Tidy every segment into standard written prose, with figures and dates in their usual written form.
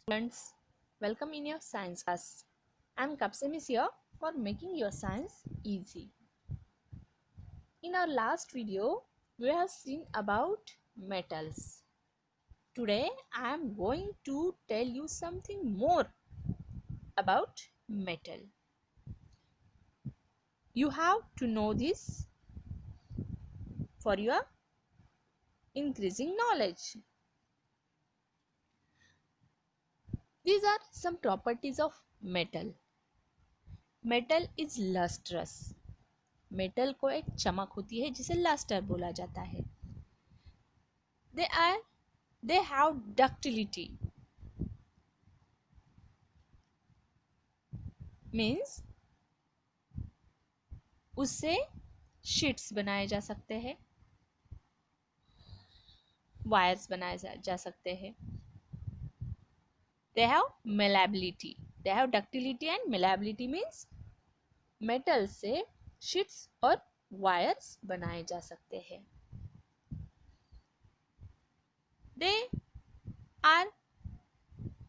Students, welcome in your science class. I'm Kapsemis here for making your science easy. In our last video, we have seen about metals. Today, I am going to tell you something more about metal. You have to know this for your increasing knowledge. These are some properties of metal. Metal is lustrous. Metal को एक चमक होती है जिसे lustre बोला जाता है. They have ductility, means उससे शीट्स बनाए जा सकते हैं, वायर्स बनाए जा सकते हैं. They have malleability. They have ductility and malleability means metal से शीट्स और वायर्स बनाए जा सकते हैं.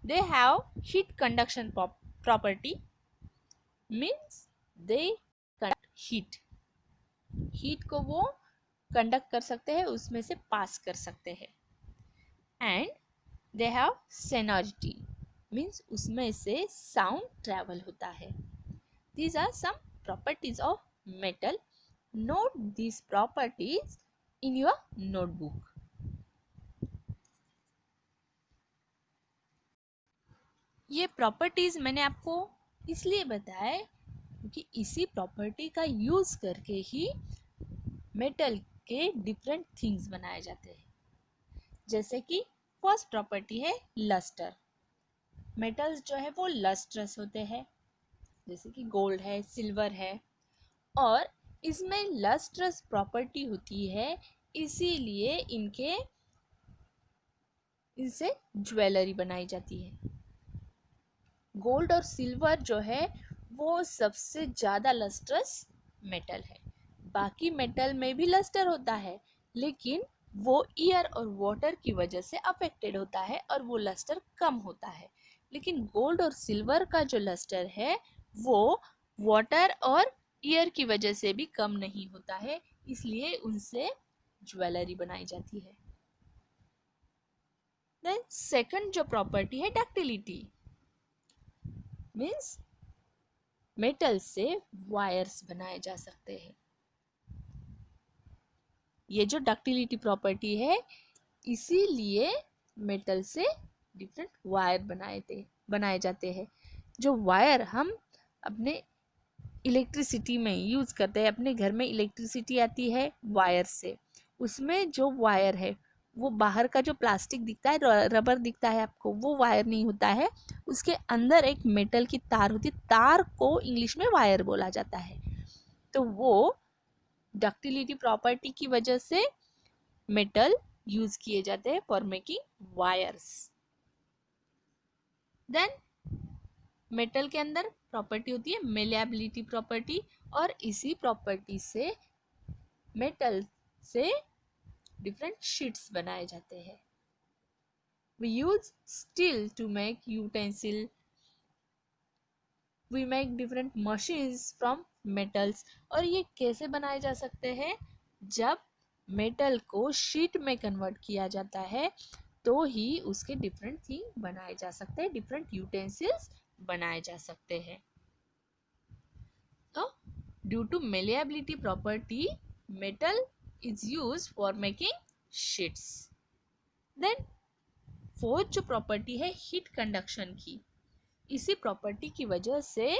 They have heat conduction property, means they conduct heat. Heat को वो कंडक्ट कर सकते हैं, उसमें से पास कर सकते हैं. And they have sonority, means उसमें से साउंड ट्रेवल होता है. These are some properties of metal. Note these properties in your notebook. ये प्रॉपर्टीज मैंने आपको इसलिए बताया क्योंकि इसी प्रॉपर्टी का यूज करके ही मेटल के डिफरेंट थिंग्स बनाए जाते हैं. जैसे कि फर्स्ट प्रॉपर्टी है लस्टर. मेटल्स जो है वो लस्ट्रस होते हैं, जैसे कि गोल्ड है, सिल्वर है, और इसमें लस्ट्रस प्रॉपर्टी होती है, इसीलिए इनसे ज्वेलरी बनाई जाती है. गोल्ड और सिल्वर जो है वो सबसे ज़्यादा लस्ट्रस मेटल है. बाकी मेटल में भी लस्टर होता है, लेकिन वो एयर और वाटर की वजह से अफेक्टेड होता है और वो लस्टर कम होता है. लेकिन गोल्ड और सिल्वर का जो लस्टर है वो वाटर और एयर की वजह से भी कम नहीं होता है, इसलिए उनसे ज्वेलरी बनाई जाती है. देन सेकंड जो प्रॉपर्टी है डक्टिलिटी, मीन्स मेटल से वायर्स बनाए जा सकते हैं. ये जो डक्टिलिटी प्रॉपर्टी है, इसीलिए मेटल से डिफरेंट वायर बनाए जाते हैं. जो वायर हम अपने इलेक्ट्रिसिटी में यूज़ करते हैं, अपने घर में इलेक्ट्रिसिटी आती है वायर से, उसमें जो वायर है वो बाहर का जो प्लास्टिक दिखता है, रबर दिखता है आपको, वो वायर नहीं होता है. उसके अंदर एक मेटल की तार होती है, तार को इंग्लिश में वायर बोला जाता है. तो वो डक्टिलिटी प्रॉपर्टी की वजह से मेटल यूज किए जाते हैं for making wires. Then metal के अंदर प्रॉपर्टी होती है मेलेबिलिटी प्रॉपर्टी, और इसी प्रॉपर्टी से मेटल से डिफरेंट शीट्स बनाए जाते हैं. We use steel to make utensil. We make different machines from metals. और ये कैसे बनाए जा सकते हैं? जब मेटल को शीट में कन्वर्ट किया जाता है तो ही उसके डिफरेंट थिंग बनाए जा सकते हैं, डिफरेंट यूटेंसिल्स बनाए जा सकते हैं. तो due to malleability property metal is use for making sheets. Then fourth जो प्रॉपर्टी है हीट कंडक्शन की, इसी प्रॉपर्टी की वजह से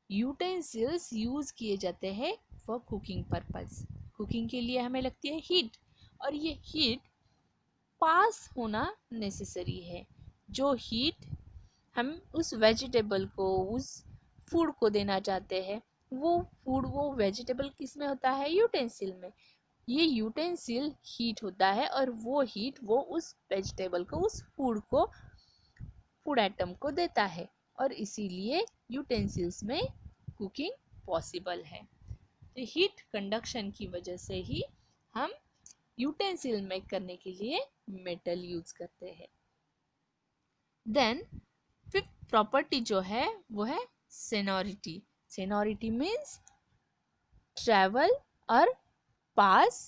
यूटेंसिल्स यूज किए जाते हैं फॉर कुकिंग पर्पस. कुकिंग के लिए हमें लगती है हीट, और ये हीट पास होना नेसेसरी है. जो हीट हम उस वेजिटेबल को, उस फूड को देना चाहते हैं, वो फूड, वो वेजिटेबल किस में होता है? यूटेंसिल में. ये यूटेंसिल हीट होता है और वो हीट वो उस वेजिटेबल को, उस फूड को, फूड आइटम को देता है, और इसीलिए यूटेंसिल्स में कुकिंग पॉसिबल है. तो हीट कंडक्शन की वजह से ही हम यूटेंसिल मेक करने के लिए मेटल यूज करते हैं. देन फिफ्थ प्रॉपर्टी जो है वो है सोनोरिटी. सोनोरिटी मीन्स ट्रेवल और पास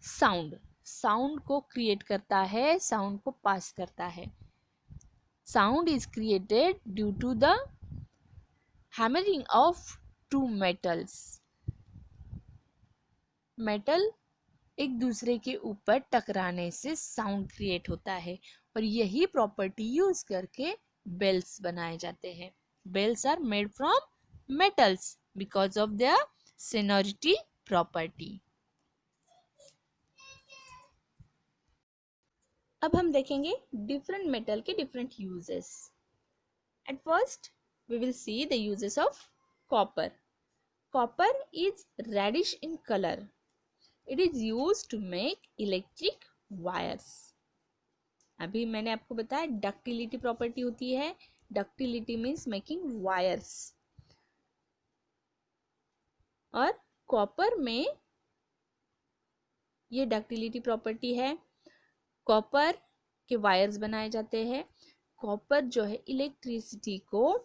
साउंड. साउंड को क्रिएट करता है, साउंड को पास करता है. Sound is created due to the hammering of two metals. Metal एक दूसरे के ऊपर टकराने से साउंड क्रिएट होता है और यही प्रॉपर्टी यूज करके बेल्स बनाए जाते हैं. Bells are made from metals because of their sonority property. अब हम देखेंगे डिफरेंट मेटल के different uses. At first we will see the uses of copper. Copper is reddish in colour. It is used to make electric wires. अभी मैंने आपको बताया ductility property होती है. Ductility means making wires. और copper में ये डक्टिलिटी प्रॉपर्टी है. कॉपर के वायर्स बनाए जाते हैं. कॉपर जो है इलेक्ट्रिसिटी को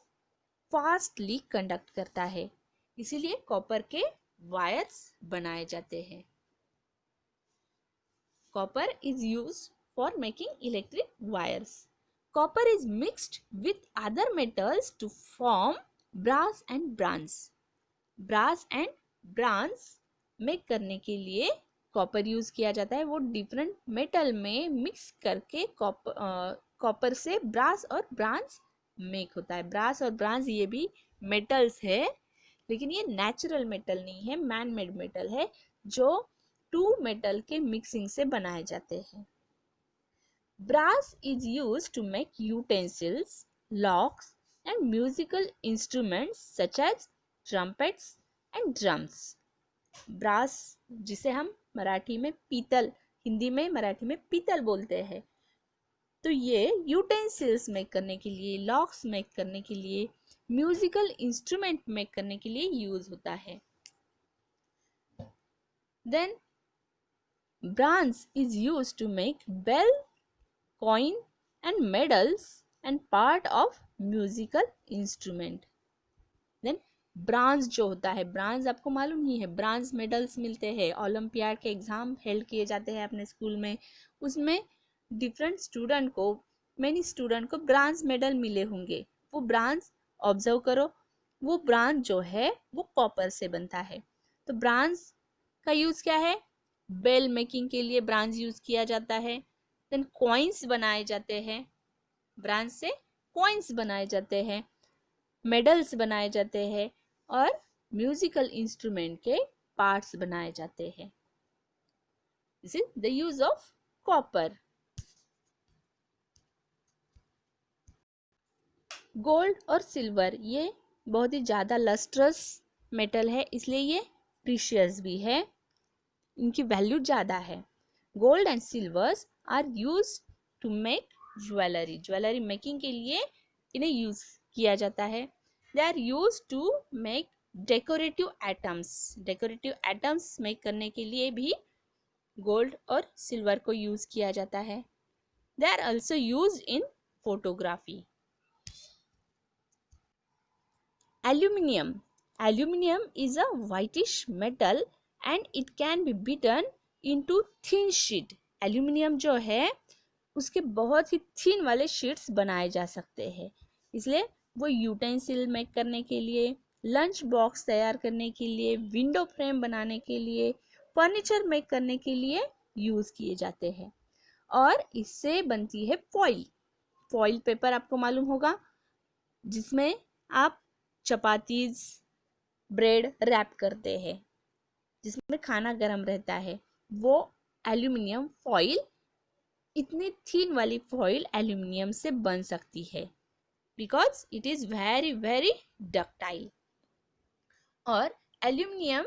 फास्टली कंडक्ट करता है, इसीलिए कॉपर के वायर्स बनाए जाते हैं. Copper is used for making electric wires. Copper is mixed with other metals to form brass and bronze. Brass and bronze make करने के लिए कॉपर यूज किया जाता है. वो डिफरेंट मेटल में मिक्स करके कॉपर से ब्रास और ब्रांज मेक होता है. ब्रास और ब्रांज ये भी मेटल्स है, लेकिन ये नेचुरल मेटल नहीं है, मैन मेड मेटल है जो टू मेटल के मिक्सिंग से बनाए जाते हैं. Brass is used to make utensils, locks and musical instruments such as trumpets and drums. Brass जिसे हम मराठी में पीतल, हिंदी में मराठी में पीतल बोलते हैं, तो ये यूटेंसिल्स मेक करने के लिए, लॉक्स मेक करने के लिए, म्यूजिकल इंस्ट्रूमेंट मेक करने के लिए यूज होता है. Then bronze is used to make bell, coin and medals and part of musical instrument. Then bronze जो होता है, ब्रांज आपको मालूम ही है, ब्रांज मेडल्स मिलते हैं. ओलंपियाड के एग्जाम हेल्ड किए जाते हैं अपने स्कूल में, उसमें डिफरेंट स्टूडेंट को, मेनी स्टूडेंट को ब्रांज मेडल मिले होंगे. वो ब्रांज ऑब्जर्व करो, वो ब्रांज जो है वो कॉपर से बनता है. तो ब्रांज का यूज क्या है? बेल मेकिंग के लिए ब्रांज यूज किया जाता है. देन कॉइन्स बनाए जाते हैं, ब्रांज से कॉइन्स बनाए जाते हैं, मेडल्स बनाए जाते हैं और म्यूजिकल इंस्ट्रूमेंट के पार्ट्स बनाए जाते हैं. This is the use of copper. Gold और सिल्वर ये बहुत ही ज्यादा लस्ट्रस मेटल है, इसलिए ये प्रीशियस भी है, इनकी वैल्यू ज़्यादा है. Gold and silvers are use to make jewellery. Jewellery making के लिए इन्हें यूज किया जाता है. They are use to make decorative items. Decorative items make करने के लिए भी गोल्ड और सिल्वर को यूज किया जाता है. They are also use in photography. Aluminium. Aluminium is a whitish metal and it can be beaten into thin sheet. Aluminium जो है उसके बहुत ही thin वाले शीट्स बनाए जा सकते हैं, इसलिए वो यूटेंसिल मेक करने के लिए, लंच बॉक्स तैयार करने के लिए, विंडो फ्रेम बनाने के लिए, फर्नीचर मेक करने के लिए यूज किए जाते हैं. और इससे बनती है फॉइल. फॉइल पेपर आपको मालूम होगा, जिसमें आप चपातीज, ब्रेड रैप करते हैं, जिसमें खाना गर्म रहता है. वो एल्यूमिनियम फॉइल, इतनी थीन वाली फॉइल एल्यूमिनियम से बन सकती है because it is very very ductile. और एल्यूमिनियम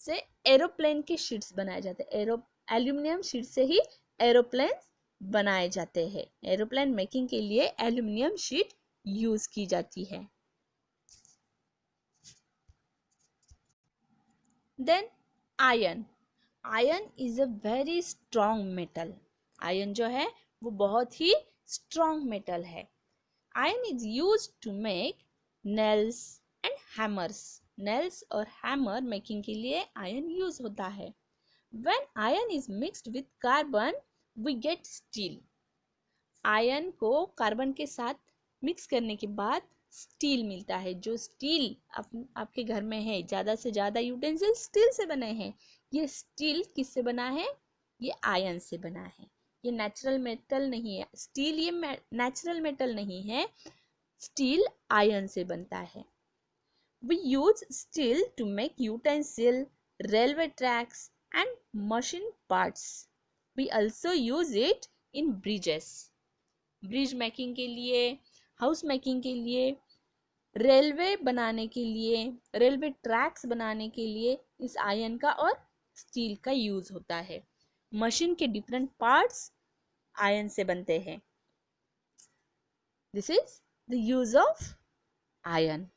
से एरोप्लेन के शीट्स बनाए जाते हैं. एल्यूमिनियम शीट से ही एरोप्लेन बनाए जाते हैं. एरोप्लेन मेकिंग के लिए एल्यूमिनियम शीट यूज की जाती है. Then iron. Iron is a very strong metal. Iron जो है वो बहुत ही स्ट्रॉन्ग मेटल है। Iron is use to make nails and hammers. Nails और हैमर मेकिंग के लिए आयरन यूज होता है। When iron is mixed with carbon, we get steel. Iron को कार्बन के साथ मिक्स करने के बाद स्टील मिलता है। जो स्टील आपके घर में है, ज़्यादा से ज़्यादा यूटेंसिल स्टील से बने हैं। ये स्टील किससे बना है? ये आयरन से बना है। ये नेचुरल मेटल नहीं है। स्टील ये नेचुरल मेटल नहीं है। स्टील आयरन से बनता है। We use steel to make utensil, railway tracks and machine parts. We also use it in bridges. Bridge making के लिए, हाउस मेकिंग के लिए, रेलवे बनाने के लिए, रेलवे ट्रैक्स बनाने के लिए इस आयरन का और स्टील का यूज होता है। मशीन के डिफरेंट पार्ट्स आयरन से बनते हैं। This is the use of iron.